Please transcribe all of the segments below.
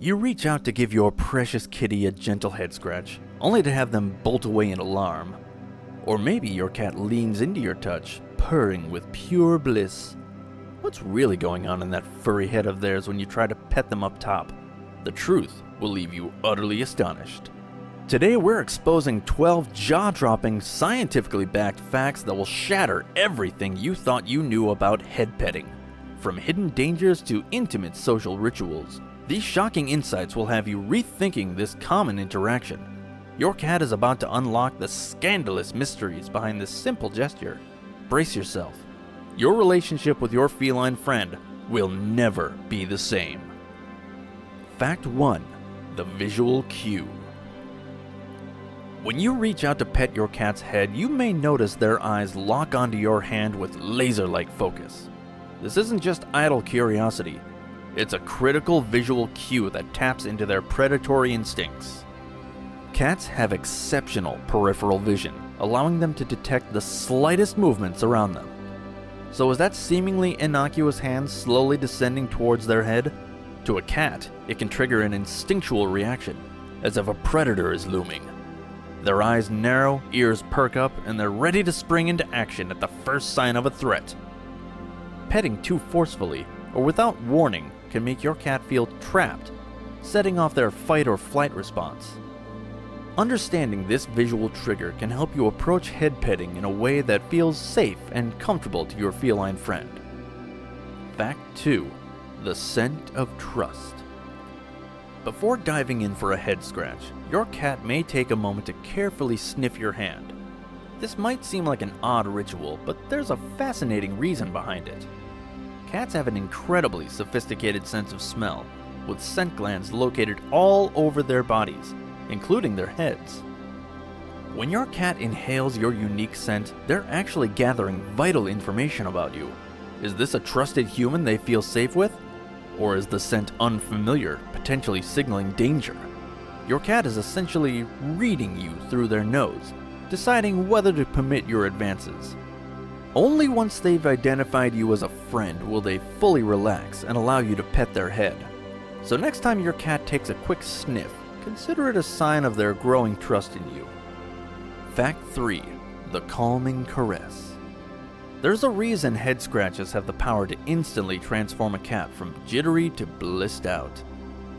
You reach out to give your precious kitty a gentle head scratch, only to have them bolt away in alarm. Or maybe your cat leans into your touch, purring with pure bliss. What's really going on in that furry head of theirs when you try to pet them up top? The truth will leave you utterly astonished. Today we're exposing 12 jaw-dropping, scientifically backed facts that will shatter everything you thought you knew about head petting. From hidden dangers to intimate social rituals, these shocking insights will have you rethinking this common interaction. Your cat is about to unlock the scandalous mysteries behind this simple gesture. Brace yourself. Your relationship with your feline friend will never be the same. Fact 1. The visual cue. When you reach out to pet your cat's head, you may notice their eyes lock onto your hand with laser-like focus. This isn't just idle curiosity. It's a critical visual cue that taps into their predatory instincts. Cats have exceptional peripheral vision, allowing them to detect the slightest movements around them. So is that seemingly innocuous hand slowly descending towards their head? To a cat, it can trigger an instinctual reaction, as if a predator is looming. Their eyes narrow, ears perk up, and they're ready to spring into action at the first sign of a threat. Petting too forcefully, or without warning, can make your cat feel trapped, setting off their fight or flight response. Understanding this visual trigger can help you approach head petting in a way that feels safe and comfortable to your feline friend. Fact 2. The scent of trust. Before diving in for a head scratch, your cat may take a moment to carefully sniff your hand. This might seem like an odd ritual, but there's a fascinating reason behind it. Cats have an incredibly sophisticated sense of smell, with scent glands located all over their bodies, including their heads. When your cat inhales your unique scent, they're actually gathering vital information about you. Is this a trusted human they feel safe with? Or is the scent unfamiliar, potentially signaling danger? Your cat is essentially reading you through their nose, deciding whether to permit your advances. Only once they've identified you as a friend will they fully relax and allow you to pet their head. So next time your cat takes a quick sniff, consider it a sign of their growing trust in you. Fact 3. The calming caress. There's a reason head scratches have the power to instantly transform a cat from jittery to blissed out.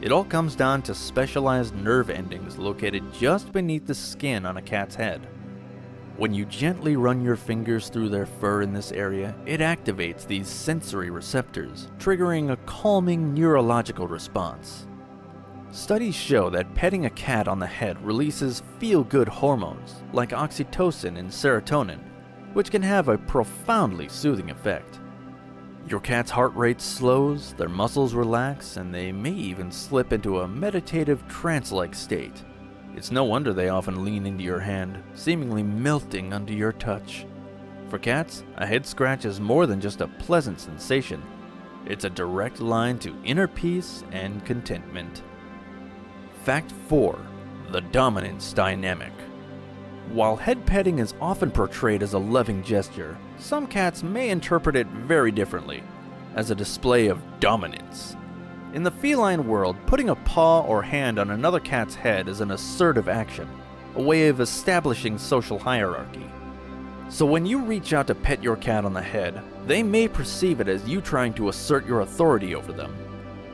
It all comes down to specialized nerve endings located just beneath the skin on a cat's head. When you gently run your fingers through their fur in this area, it activates these sensory receptors, triggering a calming neurological response. Studies show that petting a cat on the head releases feel-good hormones like oxytocin and serotonin, which can have a profoundly soothing effect. Your cat's heart rate slows, their muscles relax, and they may even slip into a meditative trance-like state. It's no wonder they often lean into your hand, seemingly melting under your touch. For cats, a head scratch is more than just a pleasant sensation. It's a direct line to inner peace and contentment. Fact 4. The dominance dynamic. While head petting is often portrayed as a loving gesture, some cats may interpret it very differently, as a display of dominance. In the feline world, putting a paw or hand on another cat's head is an assertive action, a way of establishing social hierarchy. So when you reach out to pet your cat on the head, they may perceive it as you trying to assert your authority over them.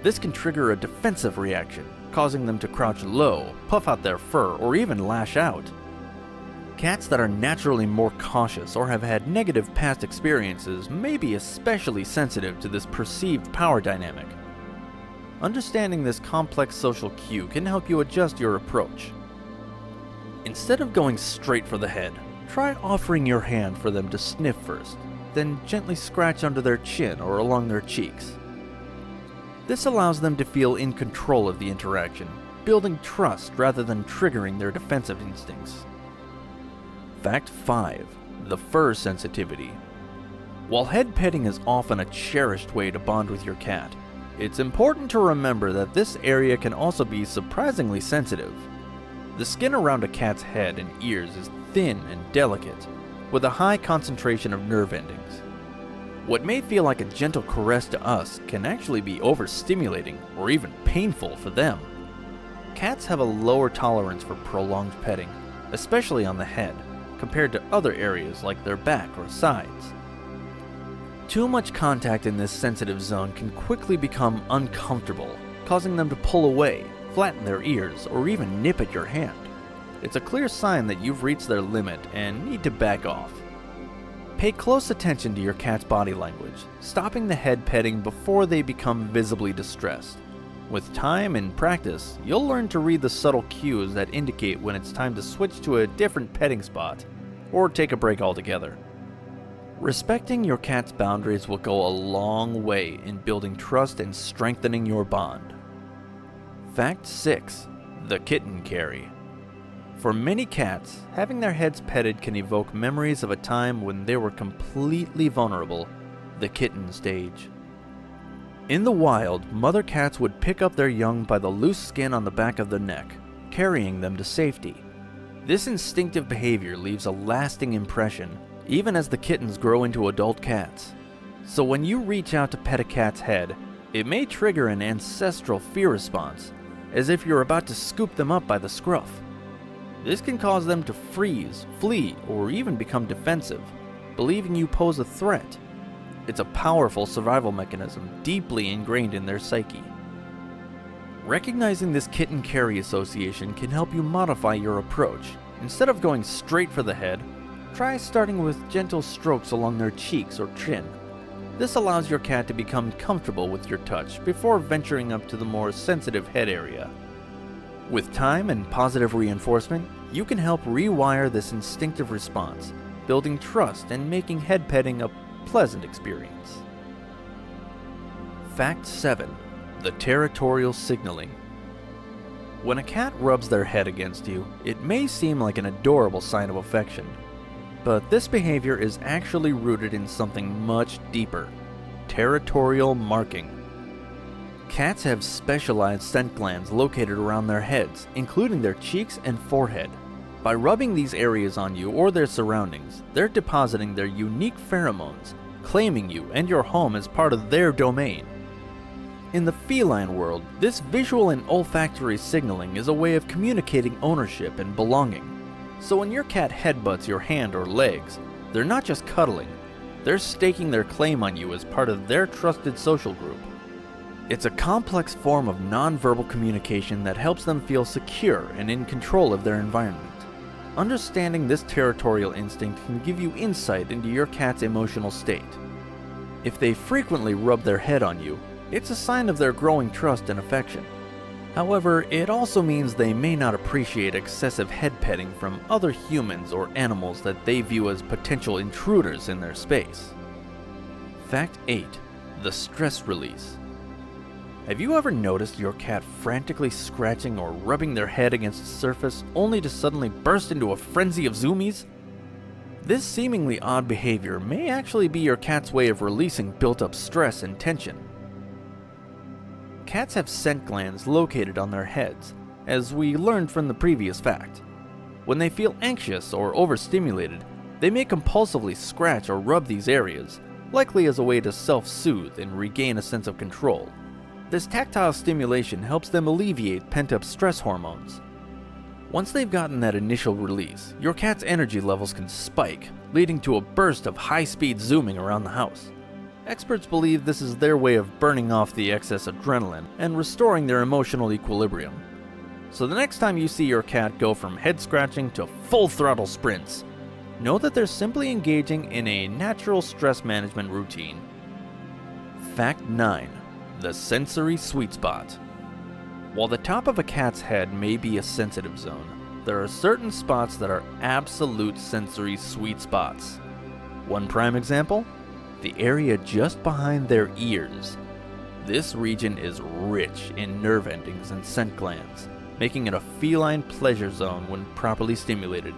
This can trigger a defensive reaction, causing them to crouch low, puff out their fur, or even lash out. Cats that are naturally more cautious or have had negative past experiences may be especially sensitive to this perceived power dynamic. Understanding this complex social cue can help you adjust your approach. Instead of going straight for the head, try offering your hand for them to sniff first, then gently scratch under their chin or along their cheeks. This allows them to feel in control of the interaction, building trust rather than triggering their defensive instincts. Fact 5. The fur sensitivity. While head petting is often a cherished way to bond with your cat, it's important to remember that this area can also be surprisingly sensitive. The skin around a cat's head and ears is thin and delicate, with a high concentration of nerve endings. What may feel like a gentle caress to us can actually be overstimulating or even painful for them. Cats have a lower tolerance for prolonged petting, especially on the head, compared to other areas like their back or sides. Too much contact in this sensitive zone can quickly become uncomfortable, causing them to pull away, flatten their ears, or even nip at your hand. It's a clear sign that you've reached their limit and need to back off. Pay close attention to your cat's body language, stopping the head petting before they become visibly distressed. With time and practice, you'll learn to read the subtle cues that indicate when it's time to switch to a different petting spot, or take a break altogether. Respecting your cat's boundaries will go a long way in building trust and strengthening your bond. Fact 6. The kitten carry. For many cats, having their heads petted can evoke memories of a time when they were completely vulnerable, the kitten stage. In the wild, mother cats would pick up their young by the loose skin on the back of the neck, carrying them to safety. This instinctive behavior leaves a lasting impression, even as the kittens grow into adult cats. So when you reach out to pet a cat's head, it may trigger an ancestral fear response, as if you're about to scoop them up by the scruff. This can cause them to freeze, flee, or even become defensive, believing you pose a threat. It's a powerful survival mechanism deeply ingrained in their psyche. Recognizing this kitten carry association can help you modify your approach. Instead of going straight for the head, try starting with gentle strokes along their cheeks or chin. This allows your cat to become comfortable with your touch before venturing up to the more sensitive head area. With time and positive reinforcement, you can help rewire this instinctive response, building trust and making head petting a pleasant experience. Fact 7. The territorial signaling. When a cat rubs their head against you, it may seem like an adorable sign of affection, but this behavior is actually rooted in something much deeper: territorial marking. Cats have specialized scent glands located around their heads, including their cheeks and forehead. By rubbing these areas on you or their surroundings, they're depositing their unique pheromones, claiming you and your home as part of their domain. In the feline world, this visual and olfactory signaling is a way of communicating ownership and belonging. So when your cat headbutts your hand or legs, they're not just cuddling, they're staking their claim on you as part of their trusted social group. It's a complex form of nonverbal communication that helps them feel secure and in control of their environment. Understanding this territorial instinct can give you insight into your cat's emotional state. If they frequently rub their head on you, it's a sign of their growing trust and affection. However, it also means they may not appreciate excessive head petting from other humans or animals that they view as potential intruders in their space. Fact 8. The stress release. Have you ever noticed your cat frantically scratching or rubbing their head against a surface only to suddenly burst into a frenzy of zoomies? This seemingly odd behavior may actually be your cat's way of releasing built-up stress and tension. Cats have scent glands located on their heads, as we learned from the previous fact. When they feel anxious or overstimulated, they may compulsively scratch or rub these areas, likely as a way to self-soothe and regain a sense of control. This tactile stimulation helps them alleviate pent-up stress hormones. Once they've gotten that initial release, your cat's energy levels can spike, leading to a burst of high-speed zooming around the house. Experts believe this is their way of burning off the excess adrenaline and restoring their emotional equilibrium. So the next time you see your cat go from head scratching to full-throttle sprints, know that they're simply engaging in a natural stress management routine. Fact 9. The sensory sweet spot. While the top of a cat's head may be a sensitive zone, there are certain spots that are absolute sensory sweet spots. One prime example? The area just behind their ears. This region is rich in nerve endings and scent glands, making it a feline pleasure zone when properly stimulated.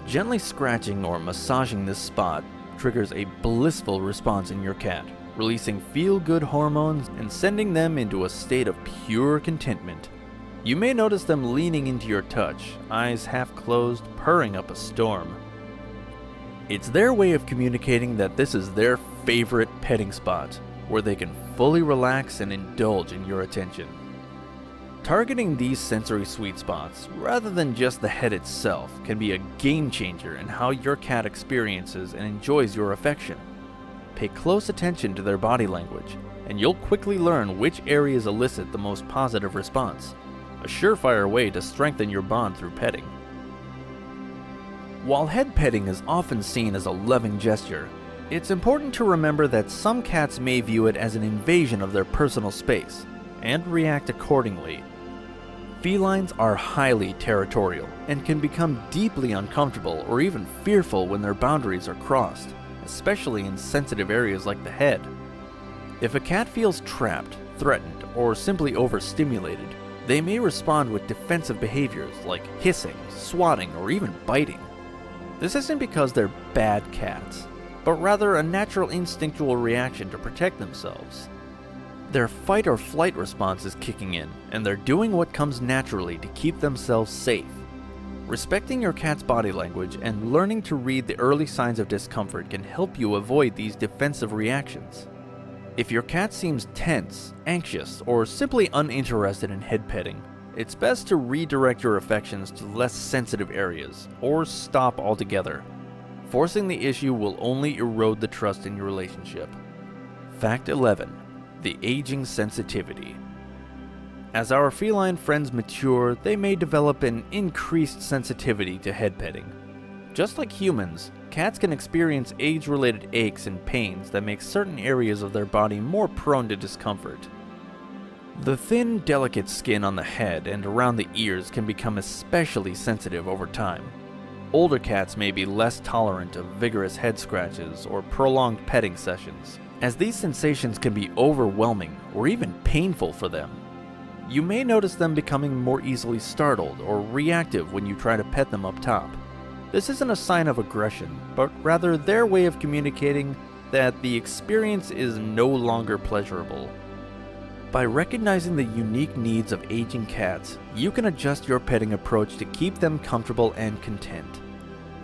Gently scratching or massaging this spot triggers a blissful response in your cat, releasing feel-good hormones and sending them into a state of pure contentment. You may notice them leaning into your touch, eyes half closed, purring up a storm. It's their way of communicating that this is their favorite petting spot, where they can fully relax and indulge in your attention. Targeting these sensory sweet spots, rather than just the head itself, can be a game changer in how your cat experiences and enjoys your affection. Pay close attention to their body language, and you'll quickly learn which areas elicit the most positive response, a surefire way to strengthen your bond through petting. While head petting is often seen as a loving gesture, it's important to remember that some cats may view it as an invasion of their personal space, and react accordingly. Felines are highly territorial, and can become deeply uncomfortable or even fearful when their boundaries are crossed, especially in sensitive areas like the head. If a cat feels trapped, threatened, or simply overstimulated, they may respond with defensive behaviors like hissing, swatting, or even biting. This isn't because they're bad cats, but rather a natural instinctual reaction to protect themselves. Their fight or flight response is kicking in, and they're doing what comes naturally to keep themselves safe. Respecting your cat's body language and learning to read the early signs of discomfort can help you avoid these defensive reactions. If your cat seems tense, anxious, or simply uninterested in head petting, it's best to redirect your affections to less sensitive areas, or stop altogether. Forcing the issue will only erode the trust in your relationship. Fact 11. The aging sensitivity. As our feline friends mature, they may develop an increased sensitivity to head petting. Just like humans, cats can experience age-related aches and pains that make certain areas of their body more prone to discomfort. The thin, delicate skin on the head and around the ears can become especially sensitive over time. Older cats may be less tolerant of vigorous head scratches or prolonged petting sessions, as these sensations can be overwhelming or even painful for them. You may notice them becoming more easily startled or reactive when you try to pet them up top. This isn't a sign of aggression, but rather their way of communicating that the experience is no longer pleasurable. By recognizing the unique needs of aging cats, you can adjust your petting approach to keep them comfortable and content.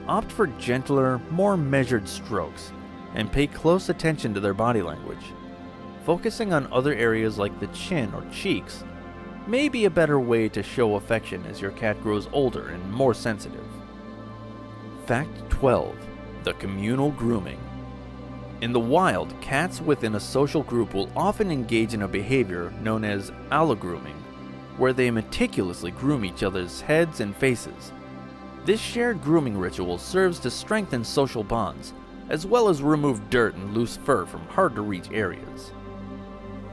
Opt for gentler, more measured strokes, and pay close attention to their body language. Focusing on other areas like the chin or cheeks may be a better way to show affection as your cat grows older and more sensitive. Fact 12. The communal grooming. In the wild, cats within a social group will often engage in a behavior known as allogrooming, where they meticulously groom each other's heads and faces. This shared grooming ritual serves to strengthen social bonds, as well as remove dirt and loose fur from hard-to-reach areas.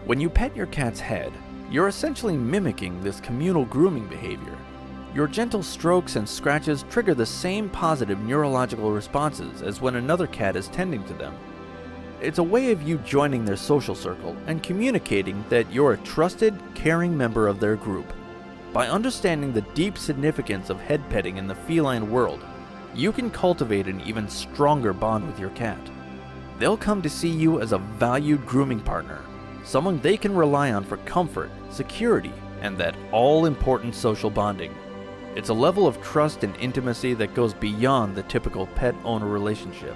When you pet your cat's head, you're essentially mimicking this communal grooming behavior. Your gentle strokes and scratches trigger the same positive neurological responses as when another cat is tending to them. It's a way of you joining their social circle and communicating that you're a trusted, caring member of their group. By understanding the deep significance of head petting in the feline world, you can cultivate an even stronger bond with your cat. They'll come to see you as a valued grooming partner, someone they can rely on for comfort, security, and that all-important social bonding. It's a level of trust and intimacy that goes beyond the typical pet-owner relationship.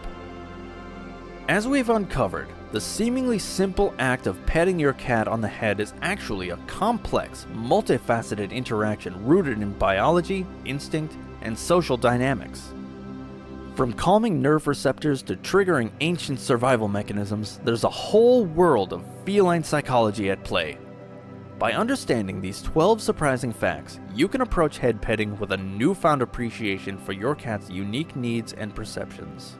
As we've uncovered, the seemingly simple act of petting your cat on the head is actually a complex, multifaceted interaction rooted in biology, instinct, and social dynamics. From calming nerve receptors to triggering ancient survival mechanisms, there's a whole world of feline psychology at play. By understanding these 12 surprising facts, you can approach head petting with a newfound appreciation for your cat's unique needs and perceptions.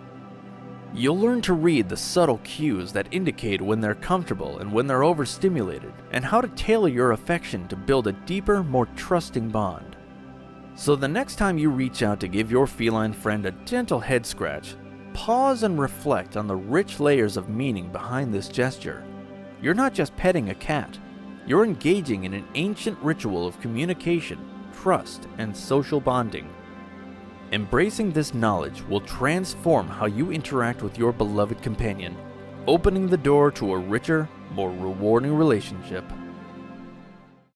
You'll learn to read the subtle cues that indicate when they're comfortable and when they're overstimulated, and how to tailor your affection to build a deeper, more trusting bond. So the next time you reach out to give your feline friend a gentle head scratch, pause and reflect on the rich layers of meaning behind this gesture. You're not just petting a cat, you're engaging in an ancient ritual of communication, trust, and social bonding. Embracing this knowledge will transform how you interact with your beloved companion, opening the door to a richer, more rewarding relationship.